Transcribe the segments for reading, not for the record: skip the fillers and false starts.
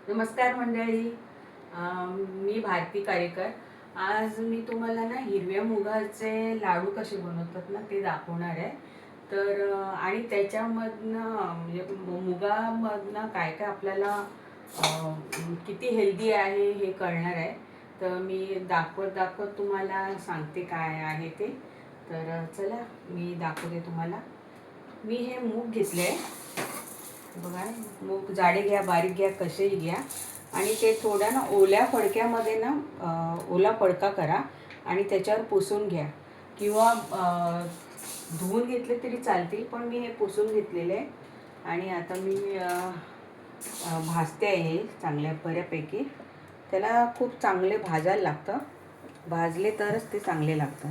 नमस्कार मंडळी. मी भारती कारेकर. आज मी तुम्हाला ना हिरव्या मुगाचे लाडू कसे बनवतात ना ते दाखवणार आहे. तर आणि त्याच्यामधनं म्हणजे मुगामधनं काय काय आपल्याला किती हेल्दी आहे हे कळणार आहे. तर मी दाखवत दाखवत तुम्हाला सांगते काय आहे ते. तर चला मी दाखवते तुम्हाला. मी हे मूग घेतले बघा. मूग जाडे घ्या, बारीक घ्या, कसेही घ्या. आणि ते थोड्या ना ओल्या फडक्यामध्ये ना ओला फडका करा आणि त्याच्यावर पुसून घ्या किंवा धुवून घेतले तरी चालतील, पण मी हे पुसून घेतलेले आहे. आणि आता मी भाजते आहे चांगल्या बऱ्यापैकी. त्याला खूप चांगले भाजायला लागतं, भाजले तरच ते चांगले लागतं.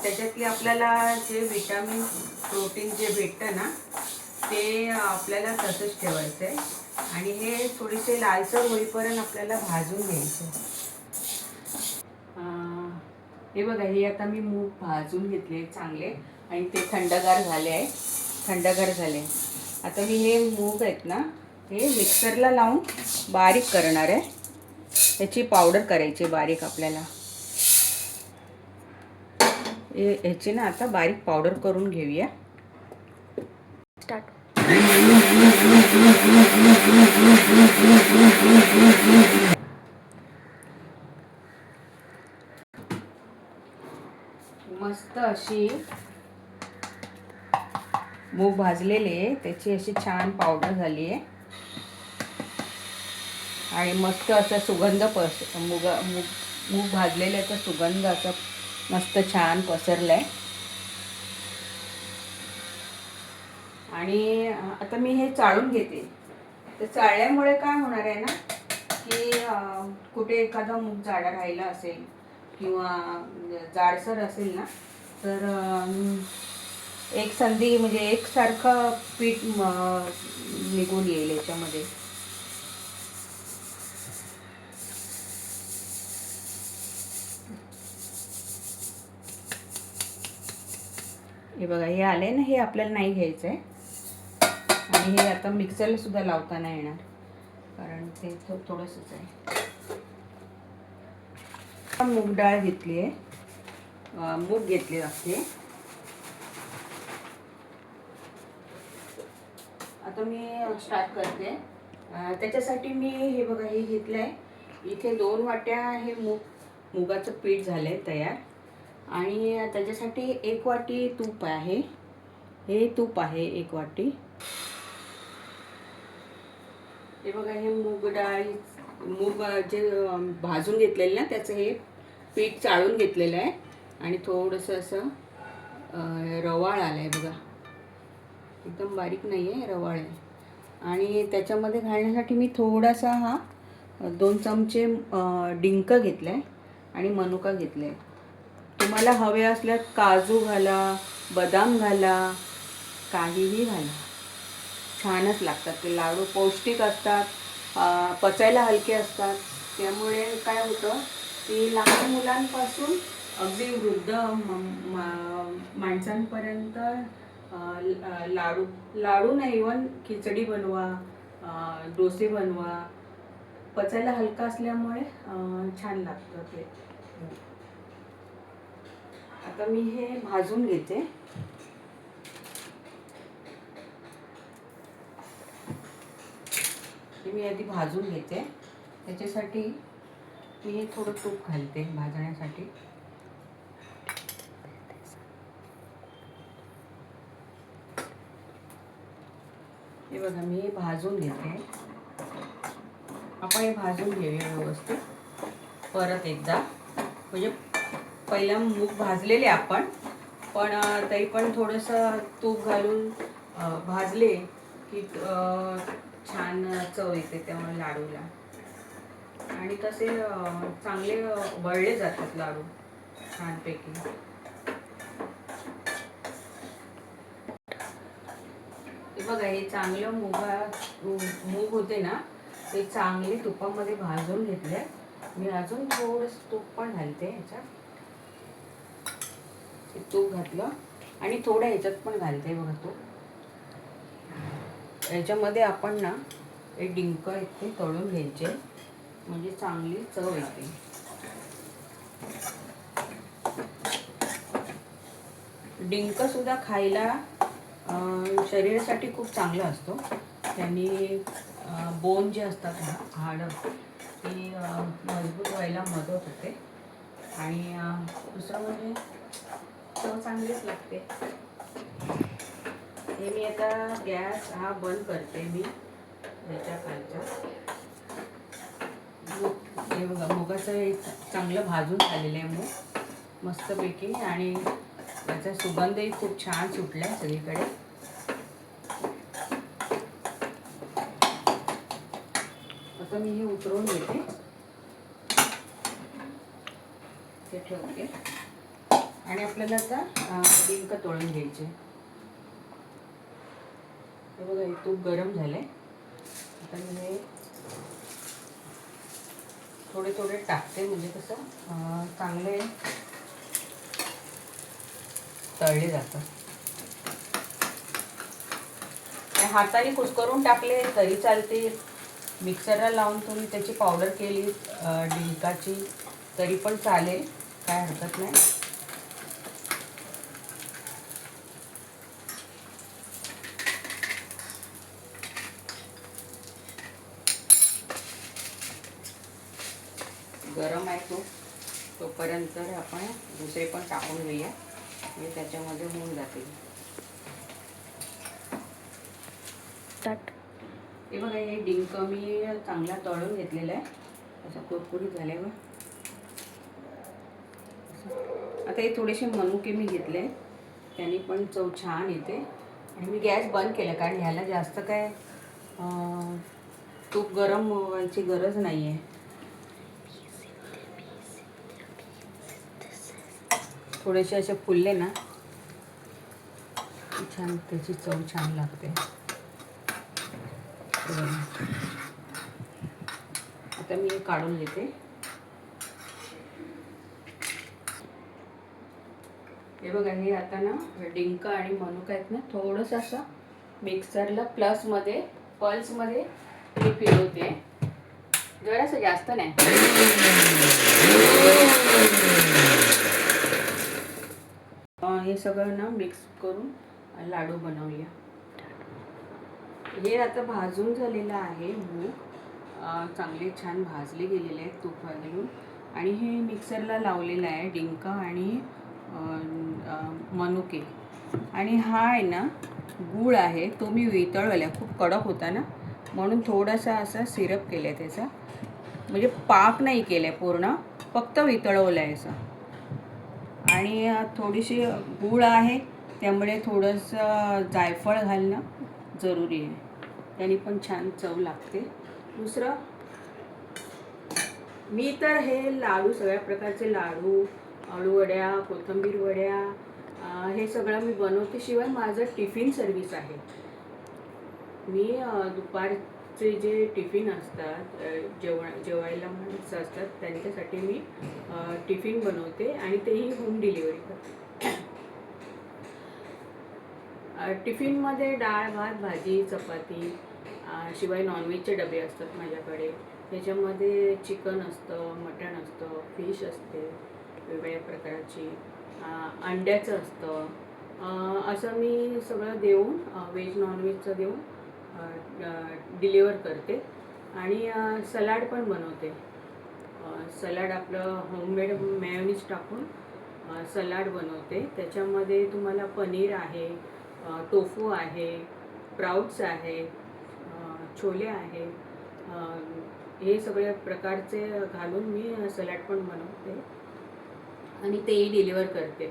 त्याच्यातली आपल्याला जे विटॅमिन प्रोटीन जे भेटतं ना ते आपल्याला तसंच ठेवायचं आहे. आणि हे थोडेसे लालसर होईपर्यंत आपल्याला भाजून घ्यायचं. हे बघा, हे आता मी मूग भाजून घेतले चांगले आणि ते थंडगार झाले आहे. थंडगार झाले. आता मी हे मूग आहेत ना हे मिक्सरला लावून बारीक करणार आहे. याची पावडर करायची बारीक आपल्याला. ह्याची ना आता बारीक पावडर करून घेऊया. स्टार्ट. मस्त अशी मूग भाजलेले त्याची अशी छान पावडर झाली आहे. आणि मस्त असा सुगंध मूग भाजलेल्याचा सुगंध असा मस्त छान पसरला आहे. आणि आता मी हे चाळून घेते. तर चाळल्यामुळे काय होणार आहे ना की कुठे एखादा मूग जाडा राहिला असेल किंवा जाडसर असेल ना तर एक संधी म्हणजे एकसारखं पीठ निघून येईल याच्यामध्ये. हे बघा, हे आले ना, हे आपल्याला नाही घ्यायचं आहे. आणि हे आता मिक्सरला सुद्धा लावता नाही येणार कारण ते थोडंसंच आहे. मूग डाळ घेतली आहे, मूग घेतले असते. आता मी स्टार्ट करते. त्याच्यासाठी मी हे बघा हे घेतलं आहे. इथे 2 वाट्या हे मुगाचं पीठ झालं आहे तयार. आणि त्याच्यासाठी 1 वाटी तूप आहे. हे तूप आहे 1 वाटी. हे बघा, हे मूग जे भाजून घेतलेलं ना त्याचं हे पीठ चाळून घेतलेलं आहे. आणि थोडंसं असं रवाळ आलं आहे बघा, एकदम बारीक नाही आहे, रवाळ आहे. आणि त्याच्यामध्ये घालण्यासाठी मी थोडासा 2 चमचे डिंक घेतला आहे आणि मनुका घेतला आहे. तुम्हाला हवे असल्यास काजू घाला, बदाम घाला, काहीही घाला, छानच लागतात ते लाडू. पौष्टिक असतात, पचायला हलके असतात. त्यामुळे काय होतं की लहान मुलांपासून अगदी वृद्ध माणसांपर्यंत लाडू नाही, इव्हन खिचडी बनवा, डोसे बनवा, पचायला हलका असल्यामुळे छान लागतं ते. आता मी हे भाजून घेते. मी आधी भाजून घेते. त्याच्यासाठी मी हे थोडं तूप घालते भाजण्यासाठी. हे बघा, मी हे भाजून घेते. आपण हे भाजून घेऊया व्यवस्थित परत एकदा. म्हणजे पहिला मूग भाजलेले आपण, पण तरी पण थोडंसं तूप घालून भाजले की छान चव येते त्यामुळे लाडूला. आणि तसे चांगले वळले जातात लाडू छानपैकी. हे बघा, हे चांगलं मूग होते ना ते चांगले तुपामध्ये भाजून घेतले. मी अजून थोडंसं तूप पण घालते ह्याच्यात. तूप घातलं आणि थोडं ह्याच्यात पण घालते बघा तूप. याच्यामध्ये आपण ना हे डिंक आहेत ते तळून घ्यायचे, म्हणजे चांगली चव येते. डिंक सुद्धा खायला शरीरासाठी खूप चांगला असतो. त्यांनी बोन जे असतात ना, हाडं ती मजबूत व्हायला मदत होते. आणि दुसरं म्हणजे चव चांगलीच लागते. हे मी आता गॅस हा बंद करते मी ह्याच्या खालचा. हे बघा, मुगाचं एक चांगलं भाजून झालेलं आहे मूग मस्तपैकी, आणि त्याचा सुगंधही खूप छान सुटला आहे सगळीकडे. आता मी हे उतरवून घेते, ते ठेवते. आणि आपल्याला आता डिंक तळून घ्यायचे. हे बघा, हे तूप गरम झालंय. आता मी हे थोडे थोडे टाकते, म्हणजे कसं चांगले तळले जातात. हाताने कुस्करून टाकले तरी चालते, मिक्सरला लावून तुम्ही त्याची पावडर केली डिंकाची तरी पण चालेल, काय हरकत नाही. गरम आहे तोपर्यंत आपण दुसरे पण टाकून घेऊया, म्हणजे त्याच्यामध्ये होऊन जातील. हे बघा, हे डिंक मी चांगला तळून घेतलेला आहे, असं कुरकुरीत झाल्यावर. आता हे थोडेसे मनुके मी घेतले, त्यांनी पण चव छान येते. आणि मी गॅस बंद केला, कारण ह्याला जास्त काय तूप गरम व्हायची गरज नाही आहे. थोडेसे असे फुलले ना छान, त्याची चव छान लागते. आता मी हे काढून घेते. हे बघा, हे आता ना डिंक आणि मनुका आहेत ना, थोडंसं असं मिक्सरला पल्समध्ये हे फिरवते, जरासं, जास्त नाही. हे सगळं ना मिक्स करून लाडू बनवूया. हे आता भाजून झालेलं आहे मूग, चांगले छान भाजले गेलेले आहेत तूप घालून. आणि हे मिक्सरला लावलेलं आहे डिंक आणि मनुके. आणि हा आहे ना गूळ आहे, तो मी वितळवला, खूप कडक होता ना, म्हणून थोडासा असा सिरप केला आहे त्याचा, म्हणजे पाक नाही केला आहे पूर्ण, फक्त वितळवलं आहे असं. आणि थोडीशी गूळ आहे, त्यामुळे थोडंसं जायफळ घालणं जरुरी आहे, त्याने पण छान चव लागते. दुसरं, मी तर हे लाडू, सगळ्या प्रकारचे लाडू, अळूवड्या, कोथिंबीर वड्या, हे सगळं मी बनवते. शिवाय माझं टिफिन सर्व्हिस आहे. मी दुपारचे जे टिफिन असतात, जेवायला माणसं असतात, त्यांच्यासाठी मी टिफिन बनवते, आणि तेही होम डिलिव्हरी करते. टिफिनमध्ये डाळ, भात, भाजी, चपाती, शिवाय नॉनव्हेजचे डबे असतात माझ्याकडे. त्याच्यामध्ये चिकन असतं, मटण असतं, फिश असते वेगवेगळ्या प्रकारची, अंड्याचं असतं. असं मी सगळं देऊन, व्हेज नॉनव्हेजचं देऊन डिलिव्हर करते. आणि सलाड पण बनवते. सलाड आपलं होममेड मेयोनीज टाकून सलाड बनवते. त्याच्यामध्ये तुम्हाला पनीर आहे, टोफू आहे, स्प्राउट्स आहे, छोले आहे, हे सगळ्या प्रकारचे घालून मी सलाड पण बनवते आणि तेही डिलिव्हर करते.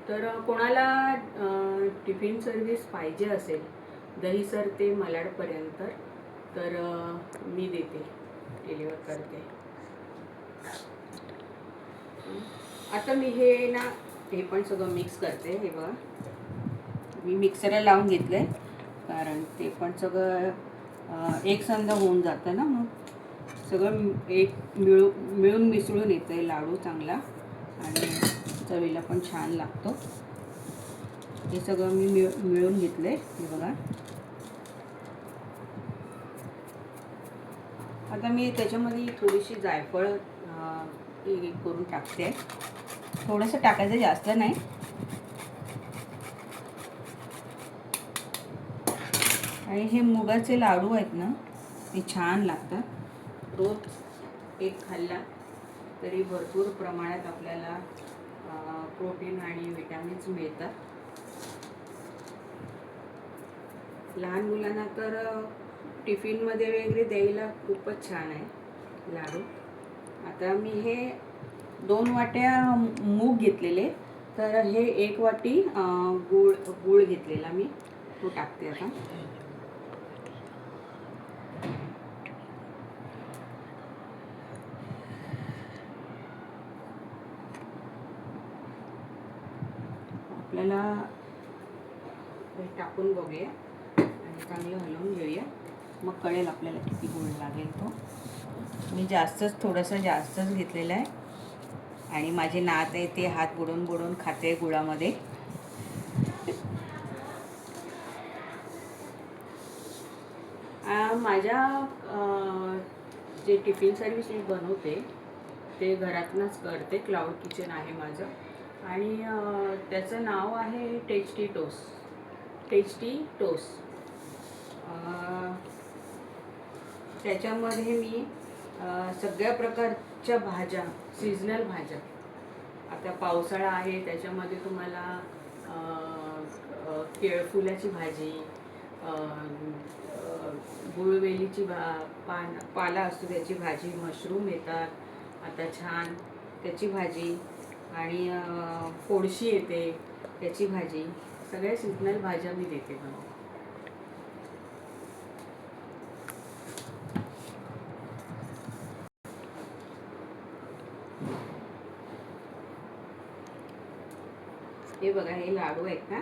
तर कोणाला टिफिन सर्व्हिस पाहिजे असेल दहीसर ते मालाडपर्यंत, तर मी देते, डिलिव्हर करते. आता मी हे ना, हे पण सगळं मिक्स करते. हे बघा, मी मिक्सरला लावून घेतलं आहे, कारण ते पण सगळं एकसंध होऊन जातं ना, मग सगळं मिळून मिसळून येतं आहे लाडू चांगला, आणि चवीला पण छान लागतो. हे सगळं मी मिळून घेतलं आहे. हे बघा, आता मी त्याच्यामध्ये थोडीशी जायफळ हे करून टाकते. थोडंसं टाकायचं, जास्त नाही. आणि हे मुगाचे लाडू आहेत ना, ते छान लागतात. रोज एक खाल्ला तरी भरपूर प्रमाणात आपल्याला प्रोटीन आणि विटॅमिन्स मिळतात. लहान मुलांना तर टिफिनमध्ये वगैरे द्यायला खूपच छान आहे लाडू. आता मी हे 2 वाट्या मूग घेतलेले, तर हे 1 वाटी गूळ घेतलेला मी, तो टाकते आता. आपल्याला हे टाकून बघूया आणि चांगलं हलवून घेऊया, मग कळेल आपल्याला किती गूळ लागेल तो. मी थोडंसं जास्तच घेतलेलं आहे. आणि माझे नात आहे ते हात बुडवून बुडवून खाते गुळामध्ये. माझ्या जे टिफिन सर्विस मी बनवते ते घरातूनच करते. क्लाउड किचन आहे माझं, आणि त्याचं नाव आहे टेस्टी टोस्ट. त्याच्यामध्ये मी सगळ्या प्रकारच्या भाज्या, सीझनल भाज्या, आता पावसाळा आहे त्याच्यामध्ये तुम्हाला केळफुलाची भाजी, गुळवेलीची पाला असतो त्याची भाजी, मशरूम येतात आता छान त्याची भाजी, आणि फोडशी येते त्याची भाजी. सगळ्या सीझनल भाज्या मी देते बनवून. हे बघा, हे लाडू आहेत ना,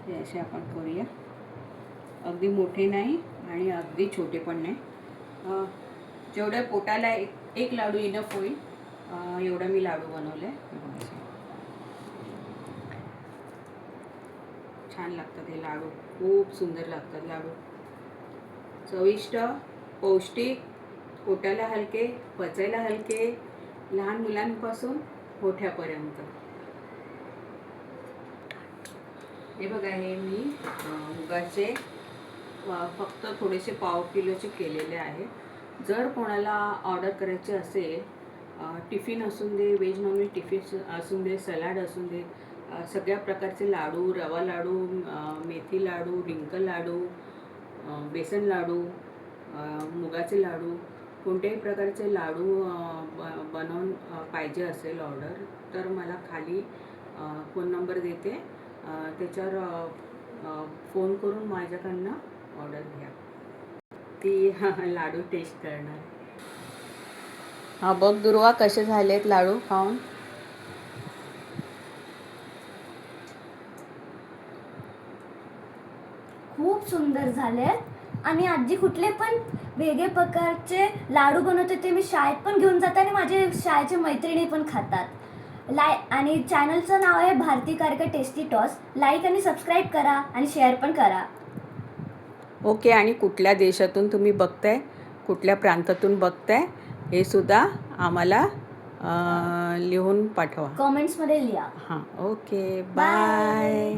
हे असे आपण करूया. अगदी मोठे नाही आणि अगदी छोटे पण नाही. जेवढ्या पोटाला एक लाडू इनफ होईल एवढा मी लाडू बनवले. छान लागतात हे लाडू, खूप सुंदर लागतात लाडू. चविष्ट, पौष्टिक, पोटाला हलके, पचायला हलके, लहान मुलांपासून मोठ्यापर्यंत. हे बघा, हे मी मुगाचे फक्त थोडेसे पाव किलोचे केलेले आहे. जर कोणाला ऑर्डर करायचे असेल, टिफिन असून दे, व्हेज नॉनव्हेज टिफिन असून दे, सलाड असून दे, सगळ्या प्रकारचे लाडू, रवा लाडू, मेथी लाडू, डिंक लाडू, बेसन लाडू, मुगाचे लाडू, कोणत्याही प्रकारचे लाडू बनवून पाहिजे असेल ऑर्डर, तर मला खाली फोन नंबर देते, त्याच्यावर फोन करून माझ्याकडनं ऑर्डर घ्या. ती लाडू टेस्ट करणार. हा बघ दुर्वा, कसे झालेत लाडू खाऊन. खूप सुंदर झालेत. आणि आजी कुठले पण वेगळे प्रकारचे लाडू बनवते ते मी शाळेत पण घेऊन जाते आणि माझे शाळेचे मैत्रिणी पण खातात. आणि चॅनलचं नाव आहे Bharati Karekar tasty toast. Like आणि सबस्क्राईब करा आणि शेअर पण करा. ओके. आणि कुठल्या देशातून तुम्ही बघताय, कुठल्या प्रांतातून बघताय, हे सुद्धा आम्हाला लिहून पाठवा, कमेंट्समध्ये लिहा. हां. Okay, bye.